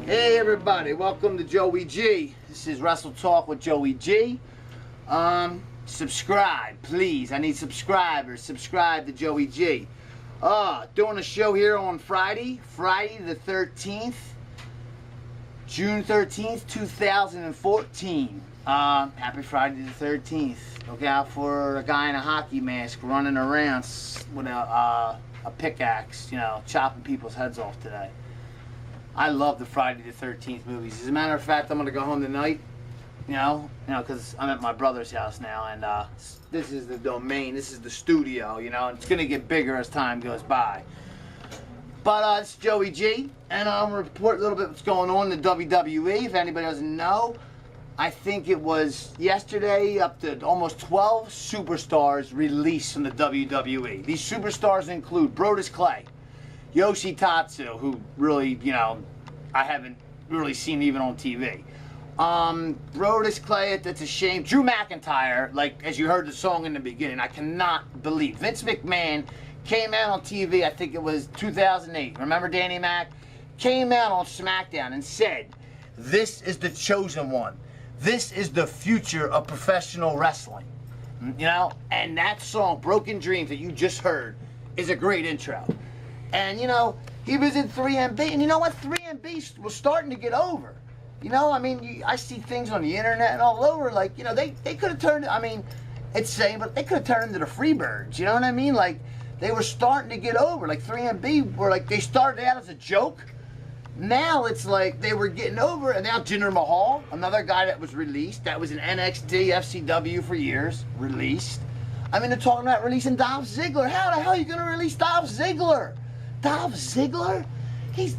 Hey everybody, welcome to Joey G. This is Wrestle Talk with Joey G. Subscribe, please. I need subscribers. Subscribe to Joey G. Doing a show here on Friday the 13th, June 13th, 2014. Happy Friday the 13th. Look out for a guy in a hockey mask running around with a pickaxe, chopping people's heads off today. I love the Friday the 13th movies. As a matter of fact, I'm going to go home tonight, because I'm at my brother's house now, and this is the domain, this is the studio, and it's going to get bigger as time goes by. But it's Joey G, and I'm going to report a little bit what's going on in the WWE. If anybody doesn't know, I think it was yesterday up to almost 12 superstars released from the WWE. These superstars include Brodus Clay, Yoshitatsu, who really, I haven't really seen even on TV. Brodus Clay, that's a shame. Drew McIntyre, like, as you heard the song in the beginning, I cannot believe. Vince McMahon came out on TV, I think it was 2008. Remember Danny Mac? Came out on SmackDown and said, "This is the chosen one. This is the future of professional wrestling." And that song, Broken Dreams, that you just heard, is a great intro. And, he was in 3MB. And you know what? 3MB was starting to get over. I see things on the internet and all over, like, they could have turned, it's saying, but they could have turned into the Freebirds. You know what I mean? Like, they were starting to get over. Like, 3MB were like, they started out as a joke. Now it's like they were getting over. And now Jinder Mahal, another guy that was released, that was in NXT, FCW for years, released. They're talking about releasing Dolph Ziggler. How the hell are you going to release Dolph Ziggler? Dolph Ziggler? He's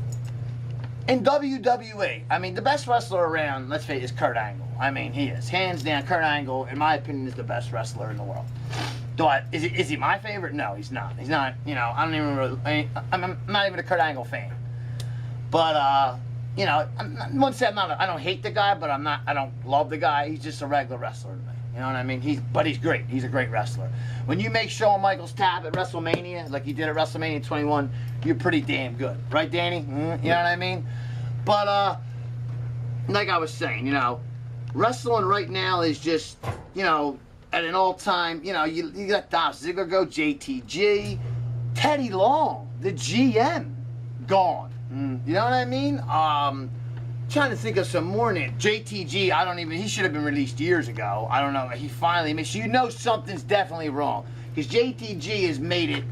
in WWE. The best wrestler around, let's face it, is Kurt Angle. He is. Hands down, Kurt Angle, in my opinion, is the best wrestler in the world. Is he my favorite? No, he's not. He's not, I don't even really, I'm not even a Kurt Angle fan. But, I wouldn't say I don't hate the guy, but I don't love the guy. He's just a regular wrestler to me. You know what I mean? But he's great. He's a great wrestler. When you make Shawn Michaels tap at WrestleMania, like he did at WrestleMania 21, you're pretty damn good. Right, Danny? You know what I mean? But, like I was saying, wrestling right now is just, at an all-time, you got Dolph Ziggler go, JTG, Teddy Long, the GM, gone. You know what I mean? Trying to think of some more names. JTG, he should have been released years ago. I don't know. He finally made, so something's definitely wrong. Because JTG has made it,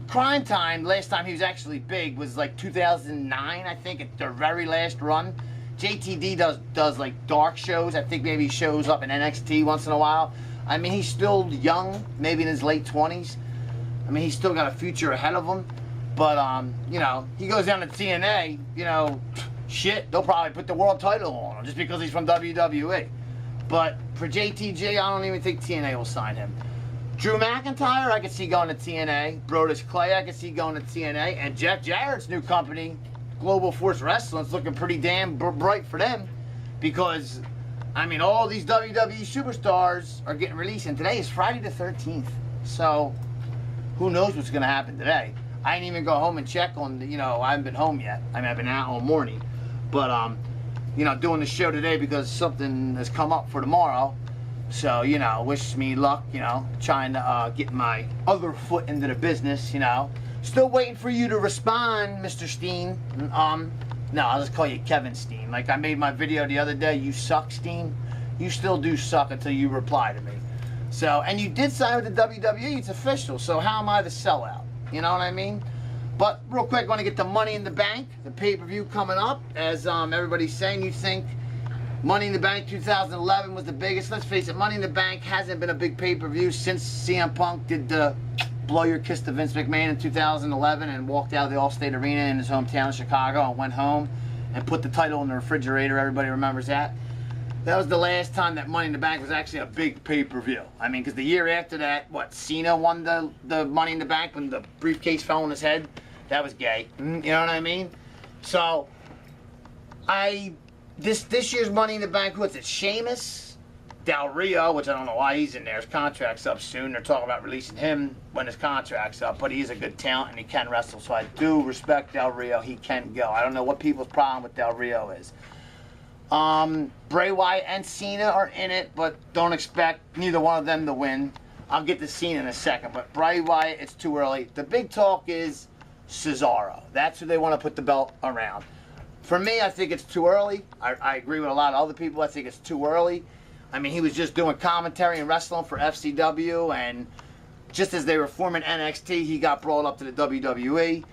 Crime Time, last time he was actually big was like 2009, I think, at their very last run. JTD does like dark shows. I think maybe he shows up in NXT once in a while. He's still young, maybe in his late 20s. He's still got a future ahead of him. But, he goes down to TNA, shit, they'll probably put the world title on him just because he's from WWE. But for JTJ, I don't even think TNA will sign him. Drew McIntyre, I could see going to TNA. Brodus Clay, I could see going to TNA. And Jeff Jarrett's new company, Global Force Wrestling, is looking pretty damn bright for them. Because, all these WWE superstars are getting released. And today is Friday the 13th. So, who knows what's going to happen today. I didn't even go home and check on, I haven't been home yet. I've been out all morning. But, doing the show today because something has come up for tomorrow. So, wish me luck, trying to get my other foot into the business, Still waiting for you to respond, Mr. Steen. No, I'll just call you Kevin Steen. Like I made my video the other day, you suck, Steen. You still do suck until you reply to me. So, and you did sign with the WWE, it's official. So how am I the sellout? You know what I mean? But real quick, I want to get to Money in the Bank, the pay-per-view coming up. As everybody's saying, you think Money in the Bank 2011 was the biggest. Let's face it, Money in the Bank hasn't been a big pay-per-view since CM Punk did the blow your kiss to Vince McMahon in 2011 and walked out of the Allstate Arena in his hometown of Chicago and went home and put the title in the refrigerator. Everybody remembers that. That was the last time that Money in the Bank was actually a big pay-per-view. Because the year after that, Cena won the Money in the Bank when the briefcase fell on his head? That was gay. You know what I mean? So, this year's Money in the Bank, what's it, Sheamus? Del Rio, which I don't know why he's in there. His contract's up soon. They're talking about releasing him when his contract's up, but he's a good talent and he can wrestle. So I do respect Del Rio. He can go. I don't know what people's problem with Del Rio is. Bray Wyatt and Cena are in it, but don't expect neither one of them to win. I'll get to Cena in a second, but Bray Wyatt, it's too early. The big talk is Cesaro. That's who they want to put the belt around. For me, I think it's too early. I agree with a lot of other people. I think it's too early. I mean, he was just doing commentary and wrestling for FCW, and just as they were forming NXT, he got brought up to the WWE.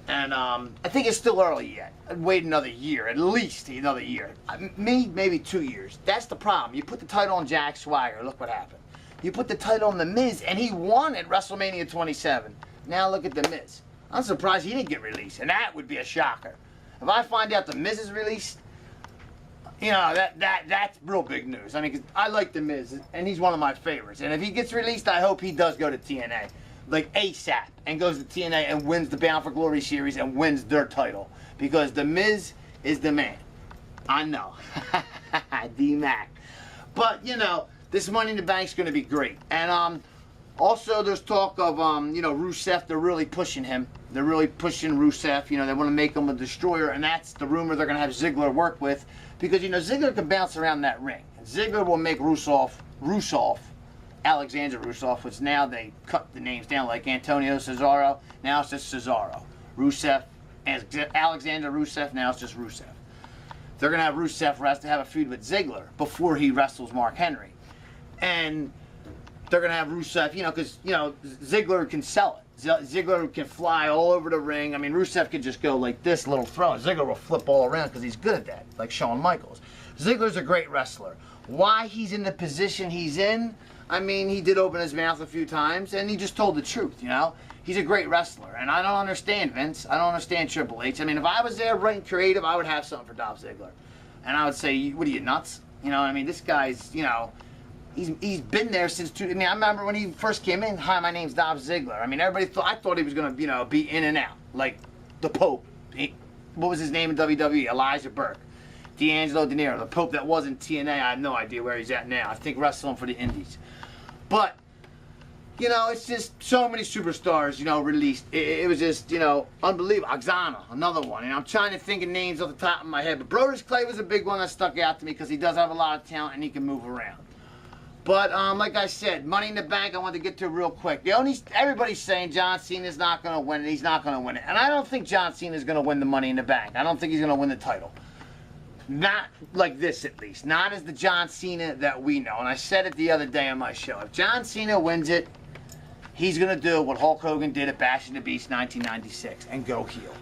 And I think it's still early yet. I'd wait another year, at least another year. Maybe 2 years. That's the problem. You put the title on Jack Swagger, look what happened. You put the title on The Miz, and he won at WrestleMania 27. Now look at The Miz. I'm surprised he didn't get released, and that would be a shocker. If I find out The Miz is released, you know, that's real big news. I mean, 'cause I like The Miz, and he's one of my favorites. And if he gets released, I hope he does go to TNA, like ASAP, and goes to TNA and wins the Bound for Glory series and wins their title. Because The Miz is the man. I know. D-Mac. But, you know, this Money in the Bank's going to be great. And also there's talk of, you know, Rusev. They're really pushing him. They're really pushing Rusev. You know, they want to make him a destroyer. And that's the rumor they're going to have Ziggler work with. Because, you know, Ziggler can bounce around that ring. And Ziggler will make Alexander Rusev, which now they cut the names down like Antonio Cesaro. Now it's just Cesaro. Rusev, and Alexander Rusev, now it's just Rusev. They're going to have Rusev have a feud with Ziggler before he wrestles Mark Henry. And they're going to have Rusev, you know, because, you know, Ziggler can sell it. Ziggler can fly all over the ring. I mean, Rusev can just go like this, little throw. Ziggler will flip all around because he's good at that, like Shawn Michaels. Ziggler's a great wrestler. Why he's in the position he's in, I mean, he did open his mouth a few times, and he just told the truth, you know? He's a great wrestler, and I don't understand Vince. I don't understand Triple H. I mean, if I was there writing creative, I would have something for Dolph Ziggler. And I would say, what are you, nuts? You know, I mean, this guy's, you know, he's been there since I mean, I remember when he first came in, hi, my name's Dolph Ziggler. I mean, I thought he was going to, you know, be in and out, like the Pope. What was his name in WWE? Elijah Burke. D'Angelo De Niro, the Pope that wasn't TNA. I have no idea where he's at now. I think wrestling for the Indies. But, you know, it's just so many superstars, you know, released. It was just, you know, unbelievable. Oxana, another one. And I'm trying to think of names off the top of my head. But Brodus Clay was a big one that stuck out to me because he does have a lot of talent and he can move around. But, like I said, Money in the Bank, I want to get to real quick. Everybody's saying John Cena's not going to win it. He's not going to win it. And I don't think John Cena's going to win the Money in the Bank. I don't think he's going to win the title. Not like this, at least. Not as the John Cena that we know. And I said it the other day on my show. If John Cena wins it, he's going to do what Hulk Hogan did at Bash and the Beast 1996 and go heel.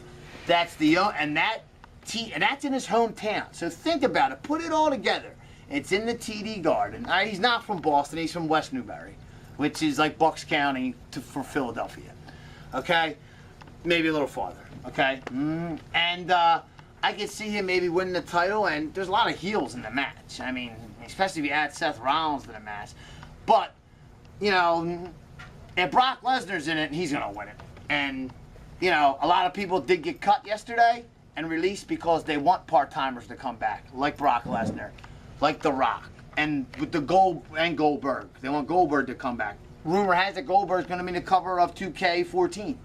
That's that's in his hometown. So think about it. Put it all together. It's in the TD Garden. He's not from Boston. He's from West Newbury, which is like Bucks County for Philadelphia. Okay? Maybe a little farther. Okay? And I could see him maybe winning the title, and there's a lot of heels in the match. I mean, especially if you add Seth Rollins to the match. But, you know, if Brock Lesnar's in it, he's going to win it. And, you know, a lot of people did get cut yesterday and released because they want part-timers to come back, like Brock Lesnar, like The Rock, and with the Goldberg. They want Goldberg to come back. Rumor has it Goldberg's going to be the cover of 2K14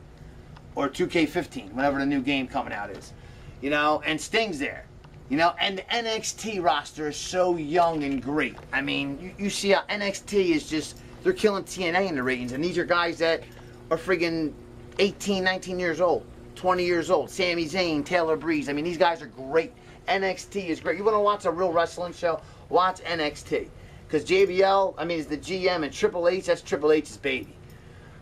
or 2K15, whatever the new game coming out is. You know, and Sting's there. You know, and the NXT roster is so young and great. I mean, you see how NXT is just, they're killing TNA in the ratings. And these are guys that are friggin' 18, 19 years old, 20 years old. Sami Zayn, Taylor Breeze. I mean, these guys are great. NXT is great. You want to watch a real wrestling show? Watch NXT. Because JBL, I mean, is the GM, and Triple H, that's Triple H's baby.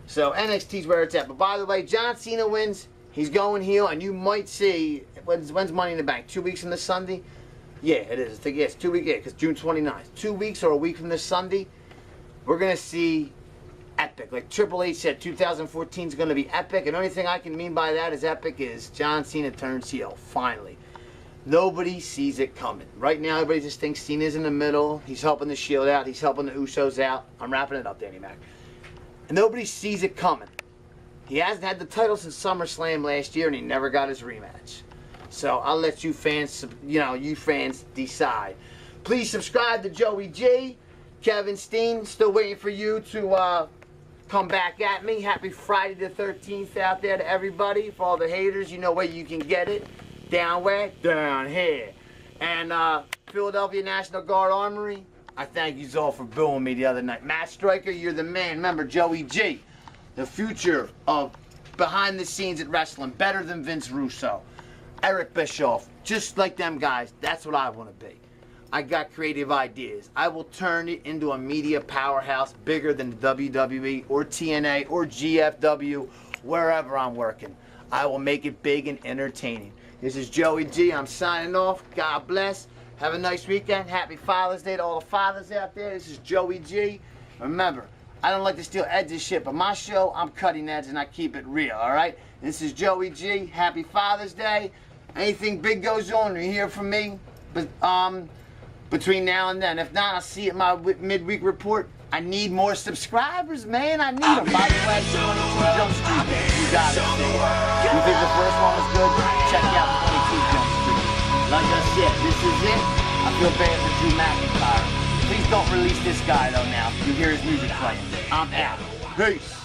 So NXT's where it's at. But by the way, John Cena wins. He's going heel, and you might see, when's Money in the Bank? 2 weeks from this Sunday? Yeah, it is. I think, yeah, it's 2 weeks, yeah, because June 29th. 2 weeks or a week from this Sunday, we're going to see epic. Like Triple H said, 2014 is going to be epic, and the only thing I can mean by that is epic is John Cena turns heel, finally. Nobody sees it coming. Right now, everybody just thinks Cena's in the middle. He's helping the Shield out. He's helping the Usos out. I'm wrapping it up, Danny Mac. And nobody sees it coming. He hasn't had the title since SummerSlam last year, and he never got his rematch. So I'll let you fans, you fans decide. Please subscribe to Joey G. Kevin Steen, still waiting for you to come back at me. Happy Friday the 13th out there to everybody. For all the haters, you know where you can get it. Down where? Down here. And Philadelphia National Guard Armory, I thank you all for booing me the other night. Matt Striker, you're the man. Remember, Joey G, the future of behind the scenes at wrestling, better than Vince Russo. Eric Bischoff, just like them guys, that's what I want to be. I got creative ideas. I will turn it into a media powerhouse bigger than WWE or TNA or GFW, wherever I'm working. I will make it big and entertaining. This is Joey G. I'm signing off. God bless. Have a nice weekend. Happy Father's Day to all the fathers out there. This is Joey G. Remember, I don't like to steal Ed's shit, but my show, I'm cutting edge and I keep it real, all right? This is Joey G. Happy Father's Day. Anything big goes on, you hear from me. But between now and then. If not, I'll see you at my midweek report. I need more subscribers, man. I need them. By the way, 22 Jump Street, you got it. You think the first one was good? Check out 22 Jump Street. Like I said, this is it. I feel bad for Drew McIntyre. Please don't release this guy, though, now. You hear his music playing. I'm out. Peace.